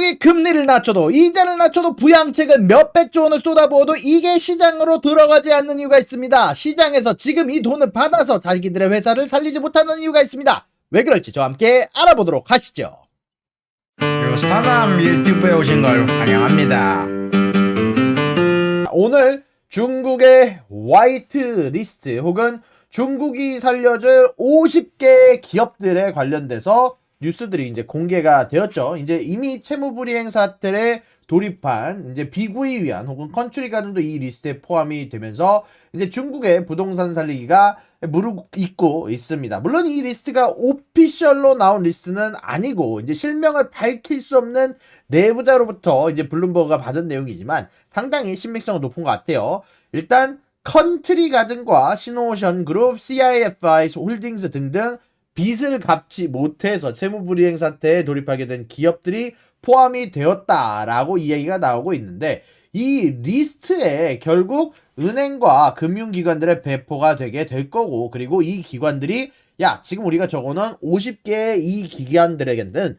중국이 금리를 낮춰도 이자를 낮춰도 부양책을 몇백조 원을 쏟아부어도 이게 시장으로 들어가지 않는 이유가 있습니다. 시장에서 지금 이 돈을 받아서 자기들의 회사를 살리지 못하는 이유가 있습니다. 왜 그럴지 저와 함께 알아보도록 하시죠. 유사남 유튜브에 오신 걸 환영합니다. 오늘 중국의 화이트 리스트 혹은 중국이 살려줄 50개 기업들에 관련돼서 뉴스들이 이제 공개가 되었죠. 이제 이미 채무불이행 사태에 돌입한 이제 비구이 위안 혹은 컨트리 가든도 이 리스트에 포함이 되면서 이제 중국의 부동산 살리기가 무르익고 있습니다. 물론 이 리스트가 오피셜로 나온 리스트는 아니고 이제 실명을 밝힐 수 없는 내부자로부터 이제 블룸버그가 받은 내용이지만 상당히 신빙성은 높은 것 같아요. 일단 컨트리 가든과 신오션 그룹, CIFI 홀딩스 등등 빚을 갚지 못해서 채무불이행 사태에 돌입하게 된 기업들이 포함이 되었다라고 이야기가 나오고 있는데 이 리스트에 결국 은행과 금융기관들의 배포가 되게 될 거고 그리고 이 기관들이 야 지금 우리가 적어놓은 50개의 이 기관들에게는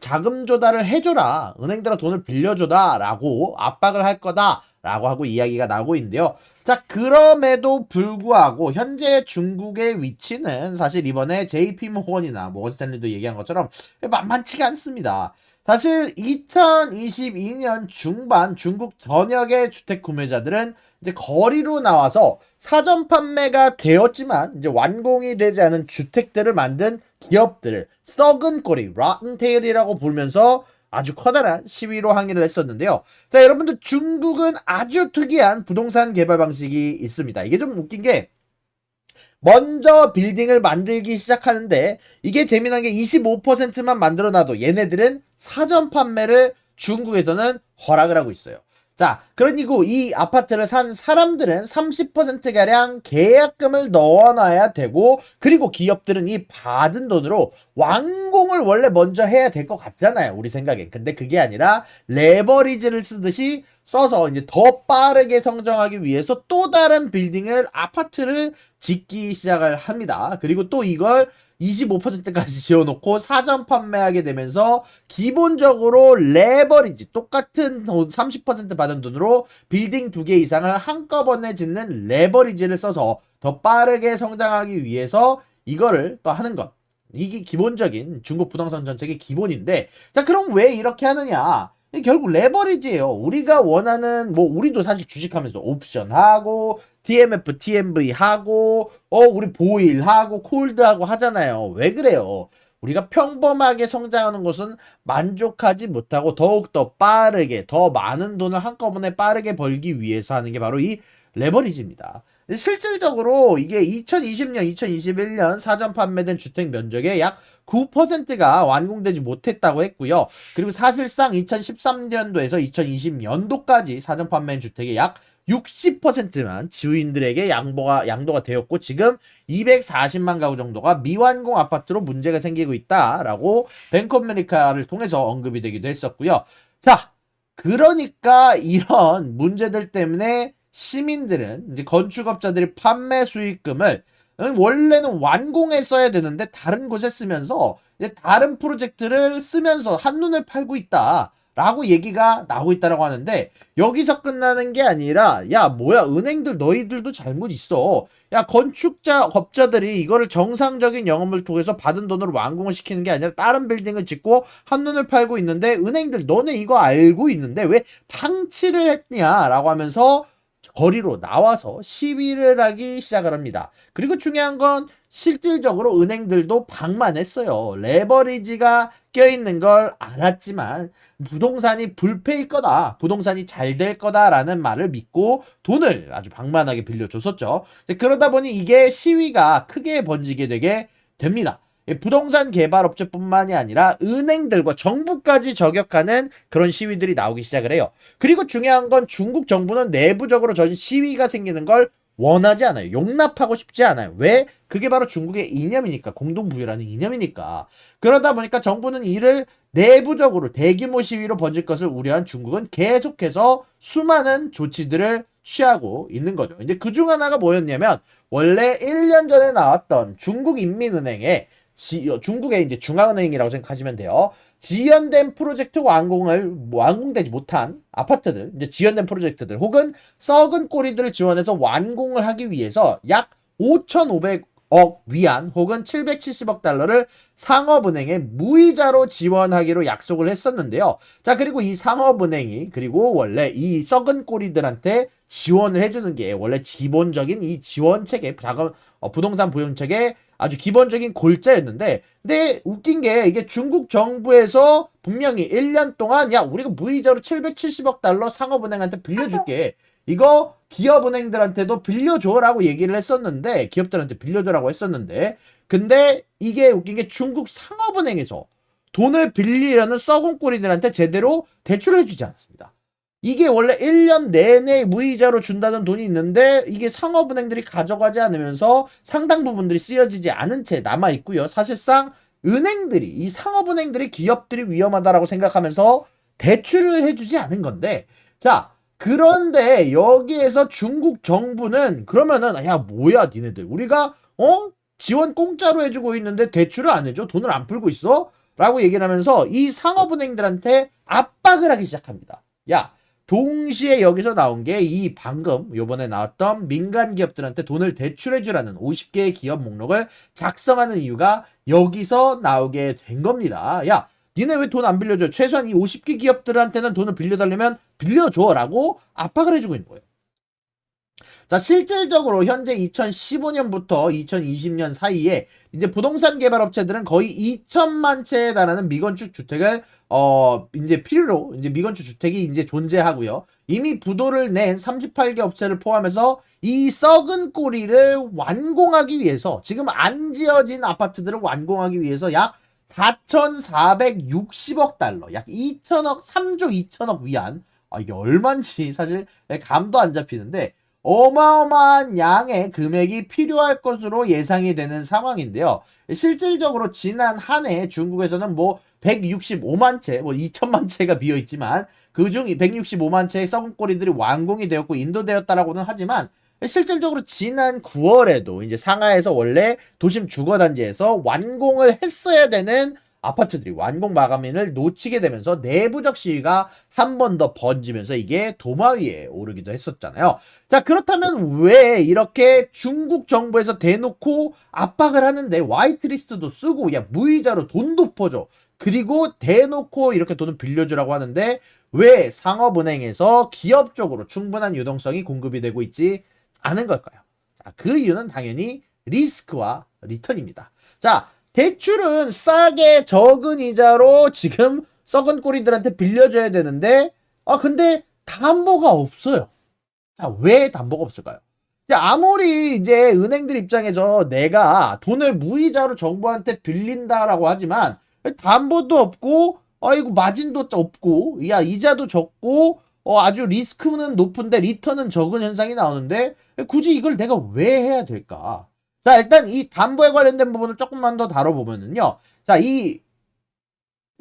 자금 조달을 해줘라 은행들아 돈을 빌려줘라 라고 압박을 할 거다 라고 하고 이야기가 나오고 있는데요. 자, 그럼에도 불구하고 현재 중국의 위치는 사실 이번에 JP모건이나 모건스탠리도 얘기한 것처럼 만만치가 않습니다. 사실 2022년 중반 중국 전역의 주택 구매자들은 이제 거리로 나와서 사전 판매가 되었지만 이제 완공이 되지 않은 주택들을 만든 기업들을 썩은 꼬리, rotten tail이라고 부르면서 아주 커다란 시위로 항의를 했었는데요. 자, 여러분들 중국은 아주 특이한 부동산 개발 방식이 있습니다. 이게 좀 웃긴 게 먼저 빌딩을 만들기 시작하는데 이게 재미난 게 25%만 만들어놔도 얘네들은 사전 판매를 중국에서는 허락을 하고 있어요. 자, 그러니까 이 아파트를 산 사람들은 30%가량 계약금을 넣어놔야 되고 그리고 기업들은 이 받은 돈으로 완공을 원래 먼저 해야 될 것 같잖아요. 우리 생각엔. 근데 그게 아니라 레버리지를 쓰듯이 써서 이제 더 빠르게 성장하기 위해서 또 다른 빌딩을 아파트를 짓기 시작을 합니다. 그리고 또 이걸 25%까지 지어놓고 사전 판매하게 되면서 기본적으로 레버리지 똑같은 30% 받은 돈으로 빌딩 2개 이상을 한꺼번에 짓는 레버리지를 써서 더 빠르게 성장하기 위해서 이거를 또 하는 것. 이게 기본적인 중국 부동산 정책의 기본인데 자 그럼 왜 이렇게 하느냐 결국 레버리지예요. 우리가 원하는 뭐 우리도 사실 주식하면서 옵션 하고 TMF, TMV 하고 우리 보일 하고 콜드 하고 하잖아요. 왜 그래요? 우리가 평범하게 성장하는 것은 만족하지 못하고 더욱더 빠르게 더 많은 돈을 한꺼번에 빠르게 벌기 위해서 하는 게 바로 이 레버리지입니다. 실질적으로 이게 2020년, 2021년 사전 판매된 주택 면적의 약 9%가 완공되지 못했다고 했고요. 그리고 사실상 2013년도에서 2020년도까지 사전 판매한 주택의 약 60%만 지주인들에게 양도가 되었고 지금 240만 가구 정도가 미완공 아파트로 문제가 생기고 있다라고 뱅크 오브 아메리카를 통해서 언급이 되기도 했었고요. 자, 그러니까 이런 문제들 때문에 시민들은 이제 건축업자들이 판매 수익금을 원래는 완공했어야 되는데 다른 곳에 쓰면서 이제 다른 프로젝트를 쓰면서 한눈을 팔고 있다. 라고 얘기가 나오고 있다라고 하는데 여기서 끝나는 게 아니라 야 뭐야 은행들 너희들도 잘못 있어. 야 건축업자들이 이거를 정상적인 영업을 통해서 받은 돈으로 완공을 시키는 게 아니라 다른 빌딩을 짓고 한눈을 팔고 있는데 은행들 너네 이거 알고 있는데 왜 방치를 했냐라고 하면서 거리로 나와서 시위를 하기 시작을 합니다. 그리고 중요한 건 실질적으로 은행들도 방만했어요. 레버리지가 껴있는 걸 알았지만 부동산이 불패일 거다. 부동산이 잘 될 거다라는 말을 믿고 돈을 아주 방만하게 빌려줬었죠. 그러다 보니 이게 시위가 크게 번지게 되게 됩니다. 부동산 개발업체뿐만이 아니라 은행들과 정부까지 저격하는 그런 시위들이 나오기 시작을 해요. 그리고 중요한 건 중국 정부는 내부적으로 전 시위가 생기는 걸 원하지 않아요. 용납하고 싶지 않아요. 왜? 그게 바로 중국의 이념이니까. 공동부유라는 이념이니까. 그러다 보니까 정부는 이를 내부적으로 대규모 시위로 번질 것을 우려한 중국은 계속해서 수많은 조치들을 취하고 있는 거죠. 이제 그중 하나가 뭐였냐면 원래 1년 전에 나왔던 중국인민은행의 중국의 이제 중앙은행이라고 생각하시면 돼요. 지연된 프로젝트 완공되지 못한 아파트들, 이제 지연된 프로젝트들 혹은 썩은 꼬리들을 지원해서 완공을 하기 위해서 약 5,500억 위안 혹은 770억 달러를 상업은행에 무이자로 지원하기로 약속을 했었는데요. 자, 그리고 이 상업은행이 그리고 원래 이 썩은 꼬리들한테 지원을 해주는 게 원래 기본적인 이 지원 체계, 부동산 보유 체계 아주 기본적인 골자였는데, 근데 웃긴 게 이게 중국 정부에서 분명히 1년 동안 야 우리가 무이자로 770억 달러 상업은행한테 빌려줄게, 이거 기업은행들한테도 빌려줘라고 얘기를 했었는데, 기업들한테 빌려줘라고 했었는데, 근데 이게 웃긴 게 중국 상업은행에서 돈을 빌리려는 썩은 꼬리들한테 제대로 대출을 해주지 않았습니다. 이게 원래 1년 내내 무이자로 준다는 돈이 있는데 이게 상업은행들이 가져가지 않으면서 상당 부분들이 쓰여지지 않은 채 남아있고요. 사실상 은행들이, 이 상업은행들이 기업들이 위험하다라고 생각하면서 대출을 해주지 않은 건데, 자, 그런데 여기에서 중국 정부는 그러면은 야 뭐야 니네들, 우리가 지원 공짜로 해주고 있는데 대출을 안 해줘? 돈을 안 풀고 있어? 라고 얘기를 하면서 이 상업은행들한테 압박을 하기 시작합니다. 야, 동시에 여기서 나온 게 이 방금 요번에 나왔던 민간 기업들한테 돈을 대출해주라는 50개의 기업 목록을 작성하는 이유가 여기서 나오게 된 겁니다. 야, 니네 왜 돈 안 빌려줘? 최소한 이 50개 기업들한테는 돈을 빌려달라면 빌려줘라고 압박을 해주고 있는 거예요. 자, 실질적으로 현재 2015년부터 2020년 사이에 이제 부동산 개발 업체들은 거의 2천만 채에 달하는 미건축 주택을 이제 필요로 이제 미건축 주택이 이제 존재하고요. 이미 부도를 낸 38개 업체를 포함해서 이 썩은 꼬리를 완공하기 위해서, 지금 안 지어진 아파트들을 완공하기 위해서 약 4,460억 달러, 약 2천억, 3조 2천억 위안. 이게 얼마인지 사실 감도 안 잡히는데 어마어마한 양의 금액이 필요할 것으로 예상이 되는 상황인데요. 실질적으로 지난 한 해 중국에서는 뭐 165만 채, 뭐 2천만 채가 비어 있지만 그중 165만 채의 썩은 꼬리들이 완공이 되었고 인도되었다라고는 하지만, 실질적으로 지난 9월에도 이제 상하이에서 원래 도심 주거단지에서 완공을 했어야 되는 아파트들이 완공 마감일을 놓치게 되면서 내부적 시위가 한 번 더 번지면서 이게 도마 위에 오르기도 했었잖아요. 자, 그렇다면 왜 이렇게 중국 정부에서 대놓고 압박을 하는데 화이트리스트도 쓰고 야 무이자로 돈도 퍼줘, 그리고 대놓고 이렇게 돈을 빌려주라고 하는데 왜 상업은행에서 기업 쪽으로 충분한 유동성이 공급이 되고 있지 않은 걸까요? 자, 그 이유는 당연히 리스크와 리턴입니다. 자, 대출은 싸게 적은 이자로 지금 썩은 꼬리들한테 빌려줘야 되는데, 근데 담보가 없어요. 자, 왜 담보가 없을까요? 아무리 이제 은행들 입장에서 내가 돈을 무이자로 정부한테 빌린다라고 하지만 담보도 없고, 이거 마진도 없고, 야 이자도 적고, 아주 리스크는 높은데 리턴은 적은 현상이 나오는데 굳이 이걸 내가 왜 해야 될까? 자, 일단 이 담보에 관련된 부분을 조금만 더 다뤄보면은요. 자, 이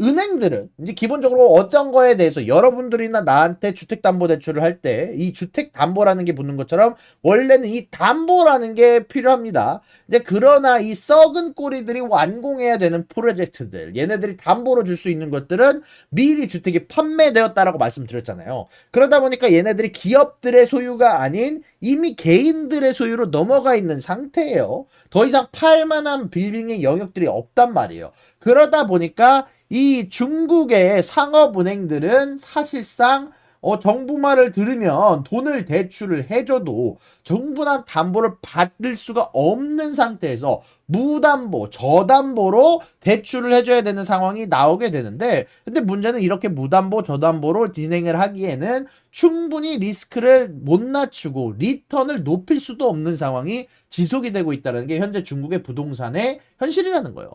은행들은 이제 기본적으로 어떤 거에 대해서 여러분들이나 나한테 주택담보대출을 할 때 이 주택담보라는 게 붙는 것처럼 원래는 이 담보라는 게 필요합니다. 이제 그러나 이 썩은 꼬리들이 완공해야 되는 프로젝트들, 얘네들이 담보로 줄 수 있는 것들은 미리 주택이 판매되었다라고 말씀드렸잖아요. 그러다 보니까 얘네들이 기업들의 소유가 아닌 이미 개인들의 소유로 넘어가 있는 상태예요. 더 이상 팔만한 빌딩의 영역들이 없단 말이에요. 그러다 보니까 이 중국의 상업은행들은 사실상 정부 말을 들으면 돈을 대출을 해줘도 충분한 담보를 받을 수가 없는 상태에서 무담보, 저담보로 대출을 해줘야 되는 상황이 나오게 되는데, 근데 문제는 이렇게 무담보, 저담보로 진행을 하기에는 충분히 리스크를 못 낮추고 리턴을 높일 수도 없는 상황이 지속이 되고 있다는 게 현재 중국의 부동산의 현실이라는 거예요.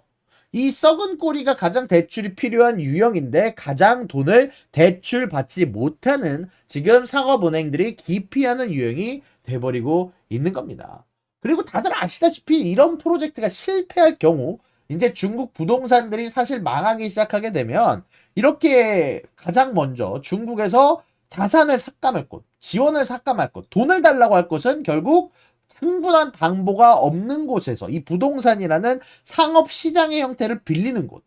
이 썩은 꼬리가 가장 대출이 필요한 유형인데 가장 돈을 대출받지 못하는 지금 상업은행들이 기피하는 유형이 돼버리고 있는 겁니다. 그리고 다들 아시다시피 이런 프로젝트가 실패할 경우 이제 중국 부동산들이 사실 망하기 시작하게 되면 이렇게 가장 먼저 중국에서 자산을 삭감할 곳, 지원을 삭감할 곳, 돈을 달라고 할 곳은 결국 충분한 담보가 없는 곳에서 이 부동산이라는 상업 시장의 형태를 빌리는 곳,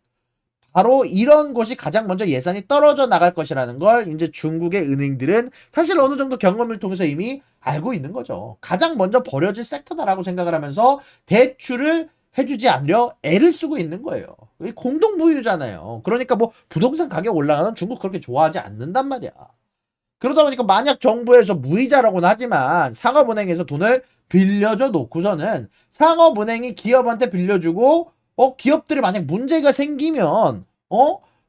바로 이런 곳이 가장 먼저 예산이 떨어져 나갈 것이라는 걸 이제 중국의 은행들은 사실 어느 정도 경험을 통해서 이미 알고 있는 거죠. 가장 먼저 버려질 섹터다라고 생각을 하면서 대출을 해주지 않으려 애를 쓰고 있는 거예요. 이게 공동부유잖아요. 그러니까 뭐 부동산 가격 올라가는 중국 그렇게 좋아하지 않는단 말이야. 그러다 보니까 만약 정부에서 무이자라고는 하지만 상업은행에서 돈을 빌려줘 놓고서는 상업은행이 기업한테 빌려주고 기업들이 만약 문제가 생기면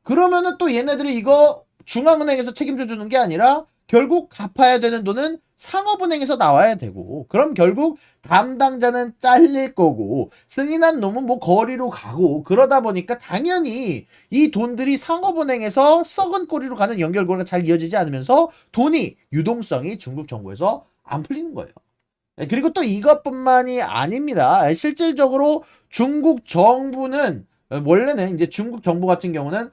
그러면은 또 얘네들이 이거 중앙은행에서 책임져 주는 게 아니라 결국 갚아야 되는 돈은 상업은행에서 나와야 되고 그럼 결국 담당자는 잘릴 거고 승인한 놈은 뭐 거리로 가고 그러다 보니까 당연히 이 돈들이 상업은행에서 썩은 꼬리로 가는 연결고리가 잘 이어지지 않으면서 돈이 유동성이 중국 정부에서 안 풀리는 거예요. 그리고 또 이것뿐만이 아닙니다. 실질적으로 중국 정부는 원래는 이제 중국 정부 같은 경우는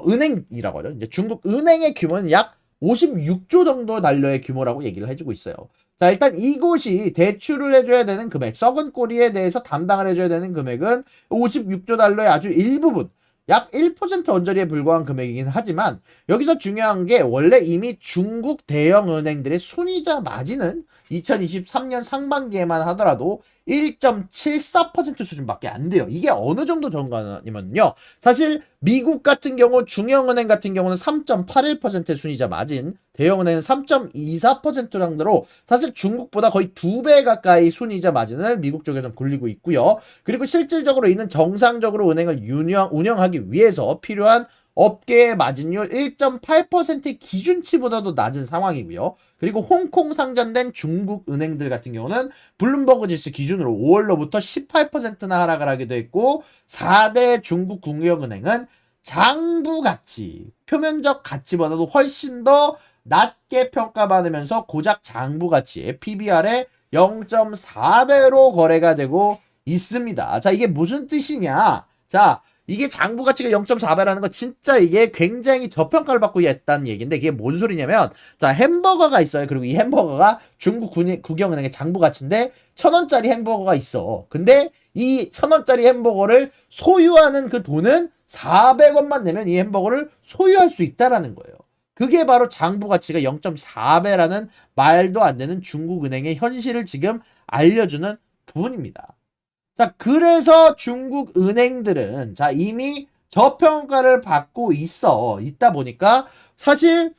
은행이라고 하죠. 이제 중국 은행의 규모는 약 56조 정도 달러의 규모라고 얘기를 해주고 있어요. 자, 일단 이곳이 대출을 해줘야 되는 금액, 썩은 꼬리에 대해서 담당을 해줘야 되는 금액은 56조 달러의 아주 일부분, 약 1% 언저리에 불과한 금액이긴 하지만 여기서 중요한 게 원래 이미 중국 대형 은행들의 순이자 마진은 2023년 상반기에만 하더라도 1.74% 수준밖에 안 돼요. 이게 어느 정도 정도냐면요. 사실 미국 같은 경우 중형은행 같은 경우는 3.81%의 순이자 마진, 대형은행은 3.24% 정도로 사실 중국보다 거의 2배 가까이 순이자 마진을 미국 쪽에서 굴리고 있고요. 그리고 실질적으로 이는 정상적으로 은행을 운영하기 위해서 필요한 업계의 마진율 1.8%의 기준치보다도 낮은 상황이고요. 그리고 홍콩 상장된 중국 은행들 같은 경우는 블룸버그 지수 기준으로 5월로부터 18%나 하락을 하기도 했고 4대 중국 국영은행은 장부 가치, 표면적 가치보다도 훨씬 더 낮게 평가받으면서 고작 장부 가치의 PBR의 0.4배로 거래가 되고 있습니다. 자, 이게 무슨 뜻이냐? 자, 이게 장부 가치가 0.4배라는 거 진짜 이게 굉장히 저평가를 받고 있다는 얘기인데 이게 뭔 소리냐면 자 햄버거가 있어요. 그리고 이 햄버거가 중국 국영은행의 장부 가치인데 1,000원짜리 햄버거가 있어. 근데 이 1,000원짜리 햄버거를 소유하는 그 돈은 400원만 내면 이 햄버거를 소유할 수 있다라는 거예요. 그게 바로 장부 가치가 0.4배라는 말도 안 되는 중국 은행의 현실을 지금 알려주는 부분입니다. 자, 그래서 중국 은행들은 자, 이미 저평가를 받고 있다 보니까 사실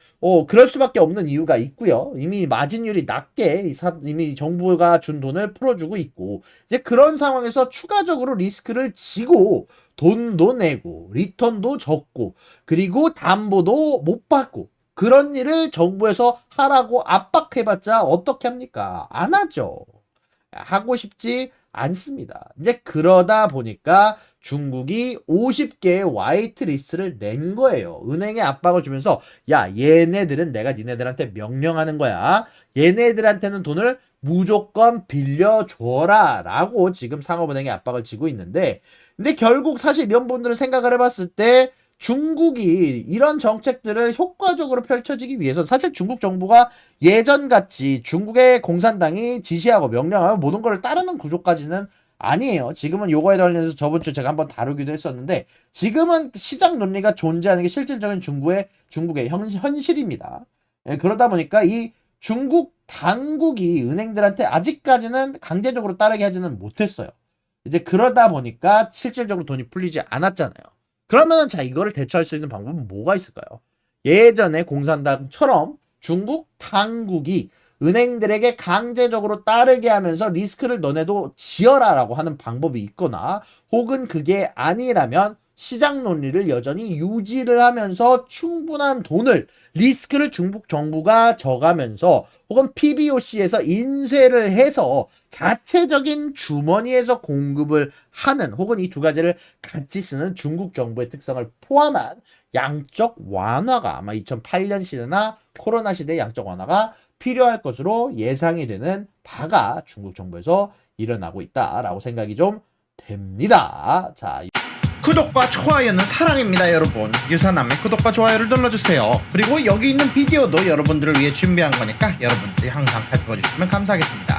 그럴 수밖에 없는 이유가 있고요. 이미 마진율이 낮게 이미 정부가 준 돈을 풀어주고 있고 이제 그런 상황에서 추가적으로 리스크를 지고 돈도 내고 리턴도 적고 그리고 담보도 못 받고 그런 일을 정부에서 하라고 압박해봤자 어떻게 합니까? 안 하죠. 하고 싶지 않습니다. 이제 그러다 보니까 중국이 50개의 화이트 리스트를 낸 거예요. 은행에 압박을 주면서 야 얘네들은 내가 니네들한테 명령하는 거야. 얘네들한테는 돈을 무조건 빌려줘라 라고 지금 상업은행에 압박을 지고 있는데 근데 결국 사실 이런 분들을 생각을 해봤을 때 중국이 이런 정책들을 효과적으로 펼쳐지기 위해서 사실 중국 정부가 예전같이 중국의 공산당이 지시하고 명령하고 모든 걸 따르는 구조까지는 아니에요. 지금은 요거에 관련해서 저번 주 제가 한번 다루기도 했었는데 지금은 시장 논리가 존재하는 게 실질적인 중국의 현실입니다. 그러다 보니까 이 중국 당국이 은행들한테 아직까지는 강제적으로 따르게 하지는 못했어요. 이제 그러다 보니까 실질적으로 돈이 풀리지 않았잖아요. 그러면은 자 이거를 대처할 수 있는 방법은 뭐가 있을까요? 예전에 공산당처럼 중국 당국이 은행들에게 강제적으로 따르게 하면서 리스크를 너네도 지어라라고 하는 방법이 있거나 혹은 그게 아니라면 시장 논리를 여전히 유지를 하면서 충분한 돈을 리스크를 중국 정부가 져가면서 혹은 PBOC에서 인쇄를 해서 자체적인 주머니에서 공급을 하는 혹은 이 두 가지를 같이 쓰는 중국 정부의 특성을 포함한 양적 완화가 아마 2008년 시대나 코로나 시대의 양적 완화가 필요할 것으로 예상이 되는 바가 중국 정부에서 일어나고 있다라고 생각이 좀 됩니다. 자, 구독과 좋아요는 사랑입니다 여러분. 유사남의 구독과 좋아요를 눌러주세요. 그리고 여기 있는 비디오도 여러분들을 위해 준비한 거니까 여러분들이 항상 살펴봐 주시면 감사하겠습니다.